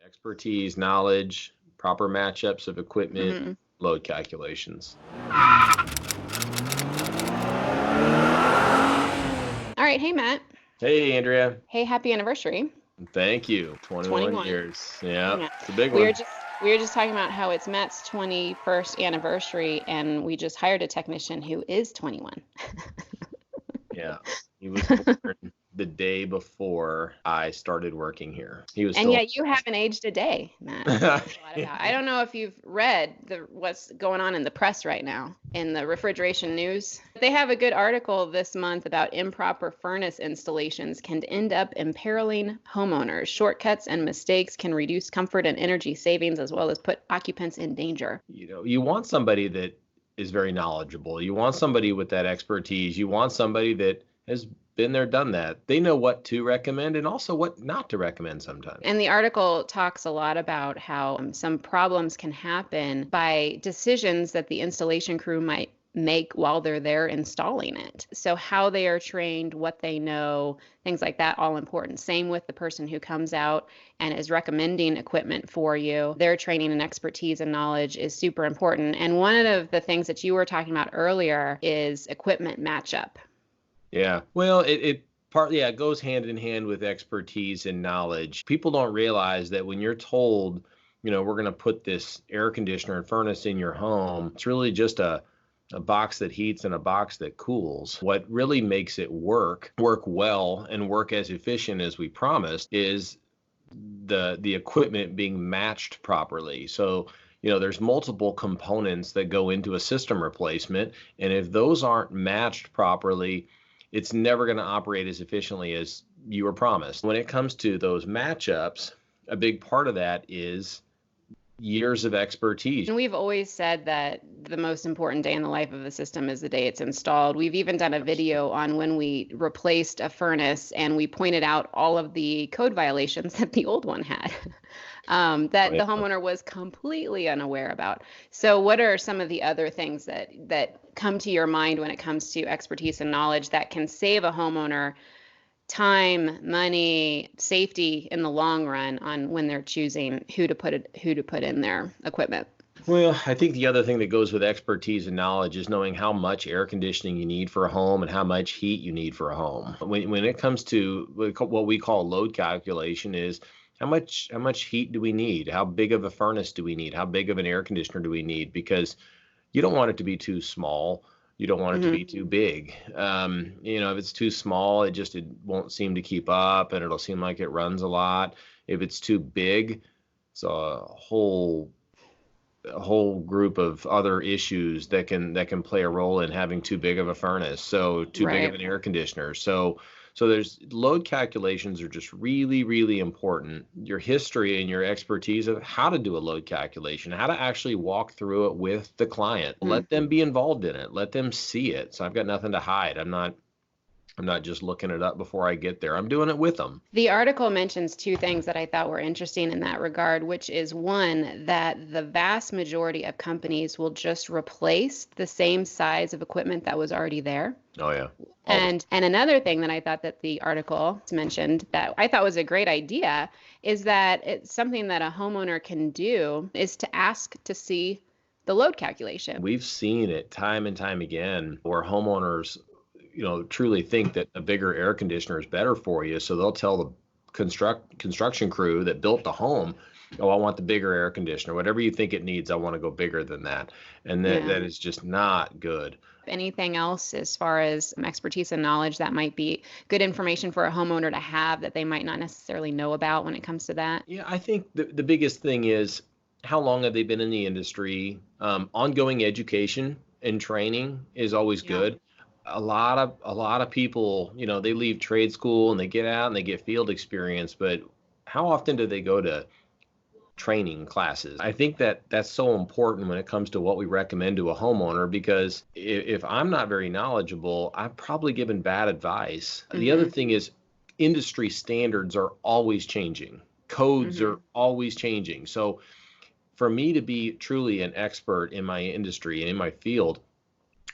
Expertise, knowledge, proper matchups of equipment, Hmm. load calculations. All right. Hey, Matt. Hey, Andrea. Hey, happy anniversary. Thank you. 21 21. years. Yeah, Yeah. it's a big We were one. just we were just talking about how it's Matt's 21st anniversary, and we just hired a technician who is 21. Yeah. He was born the day before I started working here. He was And still. yet you haven't aged a day, Matt, which says a lot about. I don't know if you've read what's going on in the press right now in the refrigeration news. They have a good article this month about improper furnace installations can end up imperiling homeowners. Shortcuts and mistakes can reduce comfort and energy savings as well as put occupants in danger. You want somebody that is very knowledgeable. You want somebody with that expertise. You want somebody that has been there, done that. They know what to recommend and also what not to recommend sometimes. And the article talks a lot about how some problems can happen by decisions that the installation crew might make while they're there installing it. So, how they are trained, what they know, things like that, all important. Same with the person who comes out and is recommending equipment for you. Their training and expertise and knowledge is super important. And one of the things that you were talking about earlier is equipment matchup. Yeah. Well, it partly, yeah, it goes hand in hand with expertise and knowledge. People don't realize that when you're told, we're going to put this air conditioner and furnace in your home, it's really just a box that heats and a box that cools. What really makes it work well, and work as efficient as we promised is the equipment being matched properly. So, there's multiple components that go into a system replacement, and if those aren't matched properly, it's never going to operate as efficiently as you were promised. When it comes to those matchups, a big part of that is years of expertise. And we've always said that the most important day in the life of a system is the day it's installed. We've even done a video on when we replaced a furnace and we pointed out all of the code violations that the old one had. That the homeowner was completely unaware about. So what are some of the other things that come to your mind when it comes to expertise and knowledge that can save a homeowner time, money, safety in the long run on when they're choosing who to put in their equipment? Well, I think the other thing that goes with expertise and knowledge is knowing how much air conditioning you need for a home and how much heat you need for a home. When it comes to what we call load calculation is how much heat do we need? How big of a furnace do we need? How big of an air conditioner do we need? Because you don't want it to be too small. You don't want it to be too big. If it's too small, it won't seem to keep up and it'll seem like it runs a lot. If it's too big, it's a whole group of other issues that can play a role in having too big of a furnace, so too big of an air conditioner. So there's load calculations are just really, really important. Your history and your expertise of how to do a load calculation, how to actually walk through it with the client. Let them be involved in it. Let them see it. So I've got nothing to hide. I'm not just looking it up before I get there. I'm doing it with them. The article mentions two things that I thought were interesting in that regard, which is one, that the vast majority of companies will just replace the same size of equipment that was already there. Oh, yeah. And another thing that I thought that the article mentioned that I thought was a great idea is that it's something that a homeowner can do is to ask to see the load calculation. We've seen it time and time again where homeowners truly think that a bigger air conditioner is better for you. So they'll tell the construction crew that built the home, oh, I want the bigger air conditioner. Whatever you think it needs, I want to go bigger than that. And that is just not good. Anything else as far as expertise and knowledge that might be good information for a homeowner to have that they might not necessarily know about when it comes to that? Yeah, I think the biggest thing is how long have they been in the industry? Ongoing education and training is always good. A lot of people, they leave trade school and they get out and they get field experience, but how often do they go to training classes? I think that's so important when it comes to what we recommend to a homeowner, because if I'm not very knowledgeable, I've probably given bad advice. The other thing is industry standards are always changing. Codes are always changing. So for me to be truly an expert in my industry and in my field,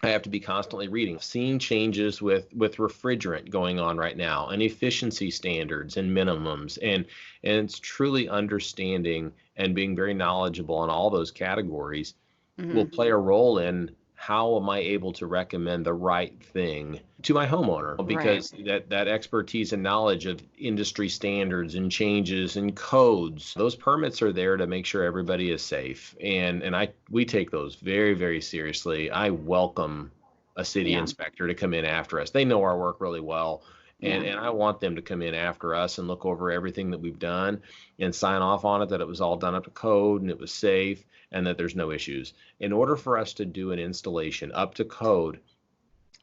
I have to be constantly reading, seeing changes with refrigerant going on right now, and efficiency standards and minimums, and it's truly understanding and being very knowledgeable in all those categories will play a role in how am I able to recommend the right thing to my homeowner, Right. because that expertise and knowledge of industry standards and changes and codes, those permits are there to make sure everybody is safe. And we take those very, very seriously. I welcome a city Yeah. inspector to come in after us. They know our work really well. And, Yeah. and I want them to come in after us and look over everything that we've done and sign off on it, that it was all done up to code and it was safe and that there's no issues. In order for us to do an installation up to code,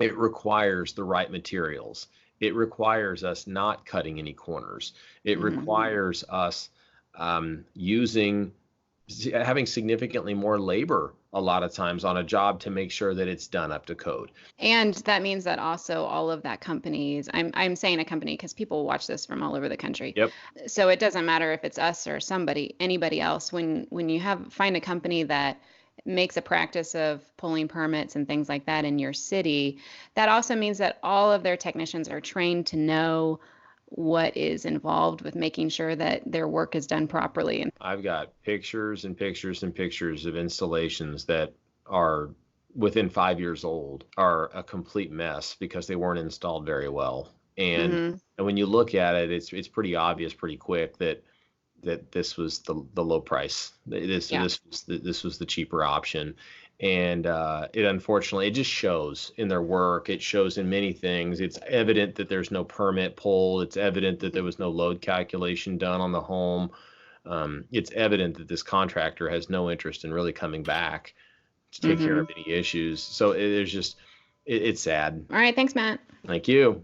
it requires the right materials. It requires us not cutting any corners. It requires us using having significantly more labor a lot of times on a job to make sure that it's done up to code. And that means that also all of that companies, I'm saying a company because people watch this from all over the country. Yep. So it doesn't matter if it's us or anybody else. When you find a company that makes a practice of pulling permits and things like that in your city, that also means that all of their technicians are trained to know what is involved with making sure that their work is done properly. I've got pictures and pictures and pictures of installations that are within 5 years old, are a complete mess because they weren't installed very well. And when you look at it, it's pretty obvious pretty quick that this was the low price. Yeah. This was the cheaper option. And it unfortunately, it just shows in their work. It shows in many things. It's evident that there's no permit pulled. It's evident that there was no load calculation done on the home. It's evident that this contractor has no interest in really coming back to take care of any issues. So it's sad. All right. Thanks, Matt. Thank you.